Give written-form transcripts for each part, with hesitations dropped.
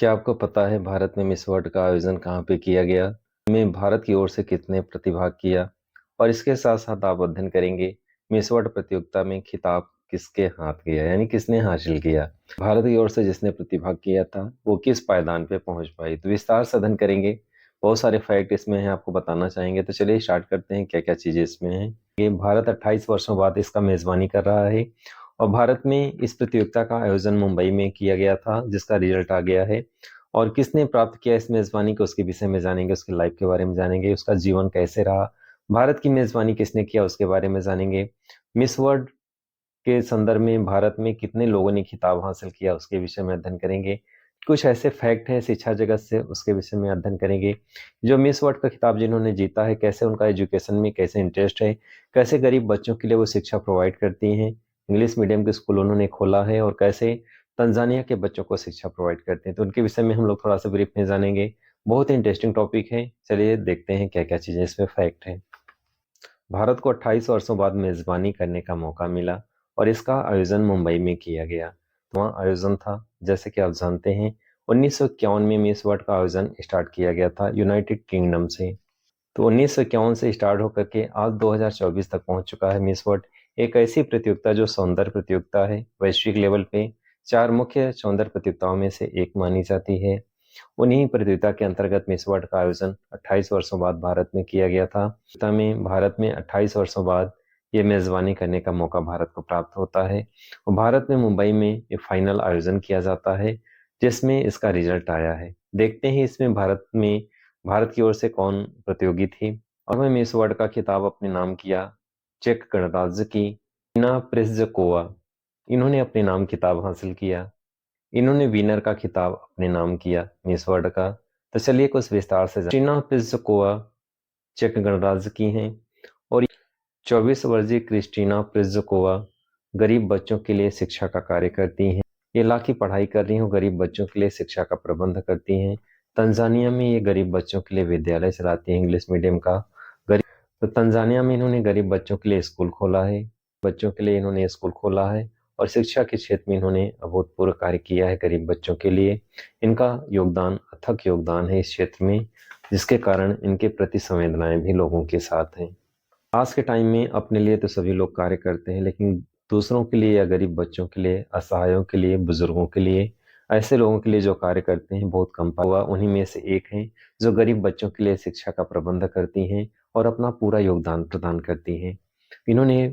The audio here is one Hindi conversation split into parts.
क्या आपको पता है भारत में मिस वर्ल्ड का आयोजन कहाँ पे किया गया? में भारत की ओर से कितने प्रतिभाग किया? और इसके साथ साथ आप अध्ययन करेंगे मिस वर्ल्ड प्रतियोगिता में खिताब किसके हाथ गया, यानी किसने हासिल किया। भारत की ओर से जिसने प्रतिभाग किया था वो किस पायदान पे पहुंच पाई, तो विस्तार से अध्ययन करेंगे। बहुत सारे फैक्ट इसमें हैं, आपको बताना चाहेंगे। तो चलिए स्टार्ट करते हैं क्या क्या चीजें इसमें हैं। ये भारत 28 वर्षों बाद इसका मेजबानी कर रहा है और भारत में इस प्रतियोगिता का आयोजन मुंबई में किया गया था, जिसका रिजल्ट आ गया है। और किसने प्राप्त किया इस मेजबानी को, उसके विषय में जानेंगे, उसके लाइफ के बारे में जानेंगे, उसका जीवन कैसे रहा, भारत की मेजबानी किसने किया उसके बारे में जानेंगे। मिस वर्ल्ड के संदर्भ में भारत में कितने लोगों ने खिताब हासिल किया उसके विषय में अध्ययन करेंगे। कुछ ऐसे फैक्ट हैं शिक्षा जगत से, उसके विषय में अध्ययन करेंगे। जो मिस वर्ल्ड का खिताब जिन्होंने जीता है, कैसे उनका एजुकेशन में कैसे इंटरेस्ट है, कैसे गरीब बच्चों के लिए वो शिक्षा प्रोवाइड करती हैं, इंग्लिश मीडियम के स्कूल उन्होंने खोला है, और कैसे तंजानिया के बच्चों को शिक्षा प्रोवाइड करते हैं, तो उनके विषय में हम लोग थोड़ा सा ब्रीफ में जानेंगे। बहुत ही इंटरेस्टिंग टॉपिक है। चलिए देखते हैं क्या क्या चीजें इसमें फैक्ट है। भारत को 28 वर्षों बाद मेजबानी करने का मौका मिला और इसका आयोजन मुंबई में किया गया। वहाँ आयोजन था, जैसे कि आप जानते हैं, 1951 में मिस वर्ल्ड का आयोजन स्टार्ट किया गया था यूनाइटेड किंगडम से। तो 1951 से स्टार्ट होकर के आज 2024 तक पहुंच चुका है मिस वर्ल्ड। एक ऐसी प्रतियोगिता जो सौंदर्य प्रतियोगिता है, वैश्विक लेवल पे 4 मुख्य सौंदर्य प्रतियोगिताओं में से एक मानी जाती है। उन्हीं प्रतियोगिता के अंतर्गत मिस वर्ल्ड का आयोजन 28 वर्षों बाद भारत में किया गया था। भारत में 28 वर्षों बाद ये मेजबानी करने का मौका भारत को प्राप्त होता है और भारत में मुंबई में ये फाइनल आयोजन किया जाता है, जिसमें इसका रिजल्ट आया है। देखते हैं इसमें भारत की ओर से कौन प्रतियोगी थी। और मैं मिस वर्ल्ड का खिताब अपने नाम किया चेक गणराज्य की टीना प्रिज्जकोवा, इन्होंने अपने नाम खिताब हासिल किया। इन्होंने विनर का खिताब अपने नाम किया मिस वर्ल्ड का। तो चलिए कुछ विस्तार से टीना प्रिज्जकोवा चेक गणराज्य की हैं और 24 वर्षीय क्रिस्टीना प्रिज्जकोवा गरीब बच्चों के लिए शिक्षा का कार्य करती हैं। ये ला की पढ़ाई कर रही हूँ, गरीब बच्चों के लिए शिक्षा का प्रबंध करती हैं। तंजानिया में ये गरीब बच्चों के लिए विद्यालय चलाती हैं, इंग्लिश मीडियम का। गरीब तो तंजानिया में इन्होंने गरीब बच्चों के लिए स्कूल खोला है, बच्चों के लिए इन्होंने स्कूल खोला है और शिक्षा के क्षेत्र में इन्होंने अभूतपूर्व कार्य किया है गरीब बच्चों के लिए। इनका योगदान, अथक योगदान है इस क्षेत्र में, जिसके कारण इनके प्रति संवेदनाएं भी लोगों के साथ हैं। आज के टाइम में अपने लिए तो सभी लोग कार्य करते हैं, लेकिन दूसरों के लिए या गरीब बच्चों के लिए, असहायों के लिए, बुजुर्गों के लिए, ऐसे लोगों के लिए जो कार्य करते हैं बहुत कम हुआ। उन्हीं में से एक हैं जो गरीब बच्चों के लिए शिक्षा का प्रबंध करती हैं और अपना पूरा योगदान प्रदान करती हैं। इन्होंने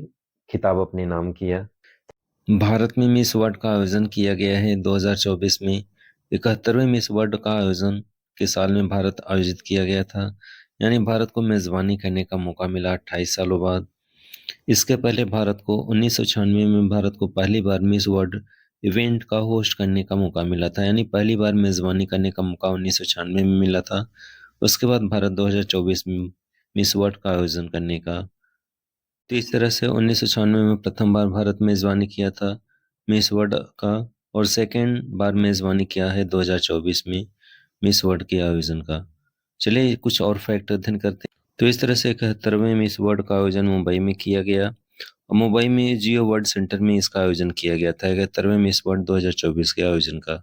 खिताब अपने नाम किया। भारत में मिस वर्ल्ड का आयोजन किया गया है 2024 में। 71वें मिस वर्ल्ड का आयोजन के साल में भारत आयोजित किया गया था, यानी भारत को मेजबानी करने का मौका मिला 28 सालों बाद। इसके पहले भारत को 1996 में भारत को पहली बार मिस वर्ल्ड इवेंट का होस्ट करने का मौका मिला था, यानी पहली बार मेजबानी करने का मौका 1996 में मिला था। उसके बाद भारत 2024 में मिस वर्ल्ड का आयोजन करने का। तो इस तरह से 1996 में प्रथम बार भारत मेजबानी किया था मिस वर्ल्ड का, और सेकेंड बार मेजबानी किया है 2024 में मिस वर्ल्ड के आयोजन का। चलिए कुछ और फैक्ट अध्ययन करते हैं। तो इस तरह से 71वें मिस वर्ल्ड का आयोजन मुंबई में किया गया और मुंबई में जियो वर्ल्ड सेंटर में इसका आयोजन किया गया था 71वें मिस वर्ल्ड 2024 के आयोजन का।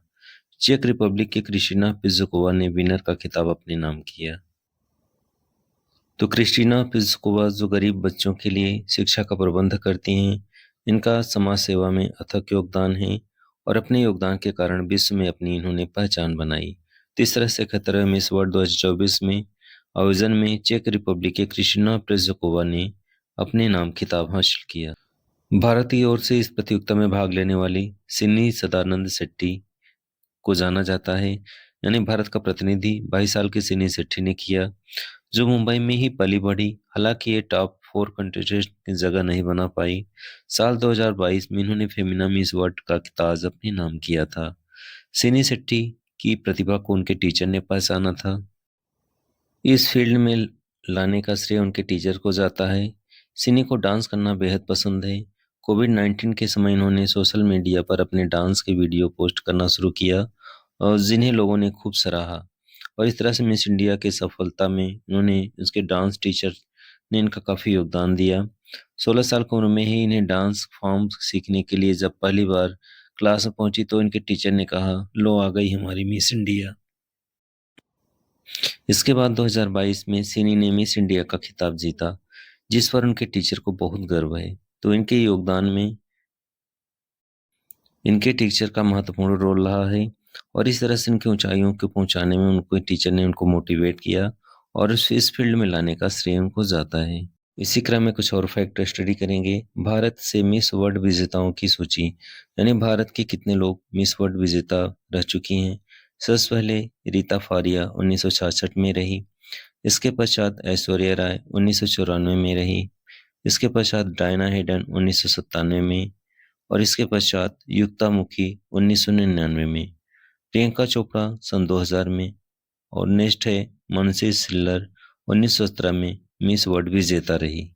चेक रिपब्लिक की क्रिस्टिना पिज़्कोवा ने विनर का खिताब अपने नाम किया। तो क्रिस्टीना पिज़्कोवा जो गरीब बच्चों के लिए शिक्षा का प्रबंध करती हैं, इनका समाज सेवा में अथक योगदान है और अपने योगदान के कारण विश्व में अपनी इन्होंने पहचान बनाई। तो इस तरह से 71वें मिस वर्ल्ड 2024 में आयोजन में चेक रिपब्लिक के क्रिस्टीना पिज़्कोवा ने अपने नाम खिताब हासिल किया। भारत की ओर से इस प्रतियोगिता में भाग लेने वाली सिन्नी सदानंद शेट्टी को जाना जाता है, यानी भारत का प्रतिनिधि 22 साल की सिन्नी शेट्टी ने किया, जो मुंबई में ही पली बढ़ी। हालांकि ये टॉप 4 कंटेस्टेंट की जगह नहीं बना पाई। साल 2022 में इन्होंने फेमिना मिस वर्ल्ड का खिताब अपने नाम किया था। सिनी शेट्टी की प्रतिभा को उनके टीचर ने पहचाना था। इस फील्ड में लाने का श्रेय उनके टीचर को जाता है। सिनी को डांस करना बेहद पसंद है। कोविड-19 के समय इन्होंने सोशल मीडिया पर अपने डांस के वीडियो पोस्ट करना शुरू किया और जिन्हें लोगों ने खूब सराहा, और इस तरह से मिस इंडिया की सफलता में इन्होंने उसके डांस टीचर ने इनका काफ़ी योगदान दिया। 16 साल की उम्र में ही इन्हें डांस फॉर्म सीखने के लिए जब पहली बार क्लास में पहुंची तो इनके टीचर ने कहा, लो आ गई हमारी मिस इंडिया। इसके बाद 2022 में सिनी ने मिस इंडिया का खिताब जीता, जिस पर उनके टीचर को बहुत गर्व है। तो इनके योगदान में इनके टीचर का महत्वपूर्ण रोल रहा है, और इस तरह से इनकी ऊंचाइयों को पहुंचाने में उनको टीचर ने उनको मोटिवेट किया, और इस फील्ड में लाने का श्रेय उनको जाता है। इसी क्रम में कुछ और फैक्ट स्टडी करेंगे। भारत से मिस वर्ल्ड विजेताओं की सूची, यानी भारत के कितने लोग मिस वर्ल्ड विजेता रह चुकी हैं। सबसे पहले रीता फारिया 1966 में रही। इसके पश्चात ऐश्वर्या राय 1994 में रही। इसके पश्चात डायना हेडन 1997 में, और इसके पश्चात युक्ता मुखी 1999 में, प्रियंका चोपड़ा सन 2000 में, और नेक्स्ट है मनसी सिल्लर 1917 में मिस वर्ल्ड विजेता रही।